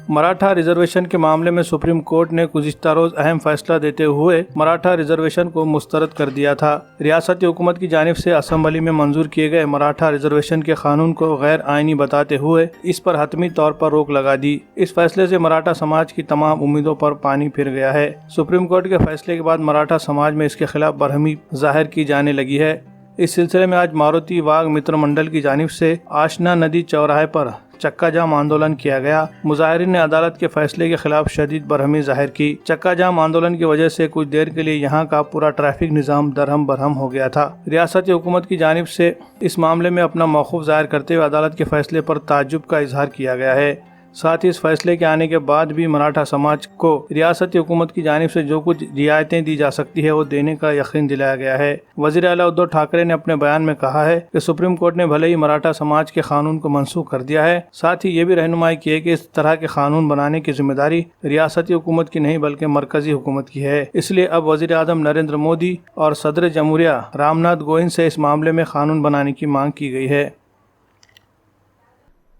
Maratha reservation के मामले में supreme court ने गुज़िश्ता रोज अहम फैसला देते हुए मराठा रिजर्वेशन को मुस्तरद कर दिया था। रियासती हुकूमत की जानिब से असम्बली में मंजूर किए गए मराठा रिजर्वेशन के कानून को गैर आइनी बताते हुए इस पर हतमी तौर पर रोक लगा दी। इस फैसले से मराठा समाज की तमाम उम्मीदों पर पानी फिर गया है। सुप्रीम कोर्ट के फैसले के बाद मराठा समाज में इसके खिलाफ बरहमी जाहिर की जाने लगी है। इस सिलसिले में आज मारुति वाघ मित्र मंडल की जानिब से आशना नदी चौराहे पर चक्का जाम आंदोलन किया गया। मुजाहिरीन ने अदालत के फैसले के खिलाफ शदीद बरहमी जाहिर की। चक्का जाम आंदोलन की वजह से कुछ देर के लिए यहाँ का पूरा ट्रैफिक निज़ाम दरहम बरहम हो गया था। रियासती हुकूमत की जानिब से इस मामले में अपना मौक़िफ़ ज़ाहिर करते हुए अदालत के फैसले पर ताज्जुब का इजहार किया गया है। साथ ही इस फैसले के आने के बाद भी मराठा समाज को रियासती हुकूमत की जानिब से जो कुछ रियायतें दी जा सकती है वो देने का यकीन दिलाया गया है। वज़ीर आला उद्धव ठाकरे ने अपने बयान में कहा है कि सुप्रीम कोर्ट ने भले ही मराठा समाज के कानून को मनसूख कर दिया है, साथ ही ये भी रहनुमाई की है कि इस तरह के कानून बनाने की जिम्मेदारी रियासती हुकूमत की नहीं बल्कि मरकजी हुकूमत की है। इसलिए अब वज़ीर आज़म नरेंद्र मोदी और सदर जमहूरिया रामनाथ कोविंद से इस मामले में कानून बनाने की मांग की गई है।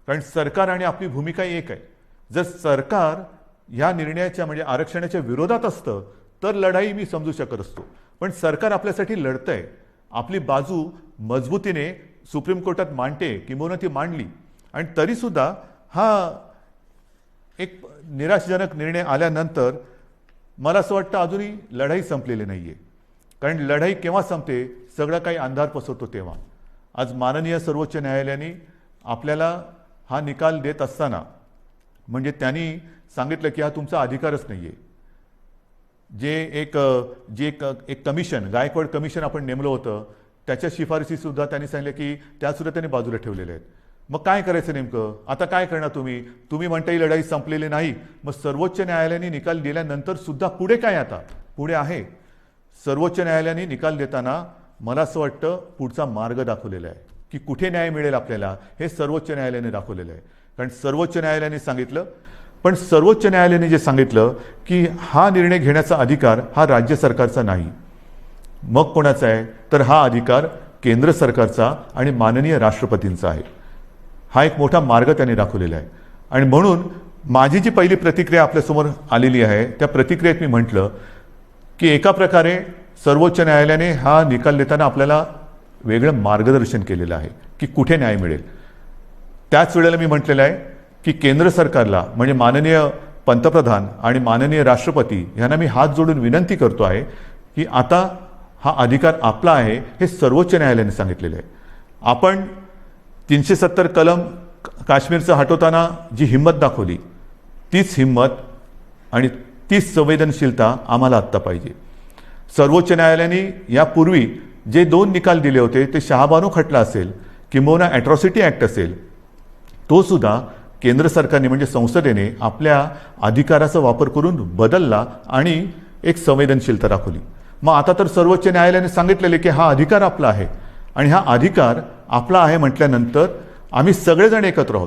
कारण सरकार आणि आपली भूमिका एक आहे। जर सरकार या निर्णयाच्या म्हणजे आरक्षणाच्या विरोधात असतं तर लढाई मी समजू शकत असतो, पण सरकार आपल्यासाठी लढतंय, आपली बाजू मजबूतीने सुप्रीम कोर्टात मांडते, किंबहुना ती मांडली, आणि तरी सुद्धा हा एक निराशाजनक निर्णय आल्यानंतर मला असं वाटतं अजूनही लढाई संपलेली नाहीये। कारण लढाई केव्हा संपते, सगळं काही अंधार पसरतो तेव्हा। आज माननीय सर्वोच्च न्यायालयाने आपल्याला हा निकाल देत असताना म्हणजे त्यांनी सांगितलं की हा तुमचा अधिकारच नाहीये। जे एक कमिशन, गायकवाड कमिशन आपण नेमलं होतं, त्याच्या शिफारसी सुद्धा त्यांनी सांगितलं की त्या सुद्धा त्यांनी बाजूला ठेवलेल्या आहेत। मग काय करायचं नेमकं, आता काय करणार तुम्ही म्हणता ही लढाई संपलेली नाही, मग सर्वोच्च न्यायालयाने निकाल दिल्यानंतर सुद्धा पुढे काय, आता पुढे आहे सर्वोच्च न्यायालयाने निकाल देताना मला असं वाटतं पुढचा मार्ग दाखवलेला आहे की कुठे न्याय मिळेल आपल्याला, हे सर्वोच्च न्यायालयाने दाखवलेलं आहे। कारण सर्वोच्च न्यायालयाने सांगितलं, पण सर्वोच्च न्यायालयाने जे सांगितलं की हा निर्णय घेण्याचा अधिकार हा राज्य सरकारचा नाही, मग कोणाचा आहे, तर हा अधिकार केंद्र सरकारचा आणि माननीय राष्ट्रपतींचा आहे। हा एक मोठा मार्ग त्यांनी दाखवलेला आहे। आणि म्हणून माझी जी पहिली प्रतिक्रिया आपल्यासमोर आलेली आहे त्या प्रतिक्रियेत मी म्हटलं की एका प्रकारे सर्वोच्च न्यायालयाने हा निकाल देताना आपल्याला वेगळं मार्गदर्शन केलेलं आहे की कुठे न्याय मिळेल। त्याच वेळेला मी म्हटलेलं आहे की केंद्र सरकारला म्हणजे माननीय पंतप्रधान आणि माननीय राष्ट्रपती यांना मी हात जोडून विनंती करतो आहे की आता हा अधिकार आपला आहे, हे सर्वोच्च न्यायालयाने सांगितलेलं आहे। आपण 370 कलम काश्मीरचं हटवताना जी हिंमत दाखवली, तीच हिंमत आणि तीच संवेदनशीलता आम्हाला आत्ता पाहिजे। सर्वोच्च न्यायालयाने यापूर्वी जे 2 निकाल दिले होते ते शहाबानो खटला असेल किंबहुना अॅट्रॉसिटी ॲक्ट असेल, तो सुद्धा केंद्र सरकारने म्हणजे संसदेने आपल्या अधिकाराचा वापर करून बदलला आणि एक संवेदनशीलता दाखवली। मग आता तर सर्वोच्च न्यायालयाने सांगितलेले की हा अधिकार आपला आहे आणि हा अधिकार आपला आहे म्हटल्यानंतर आम्ही सगळेजण एकत्र आहोत।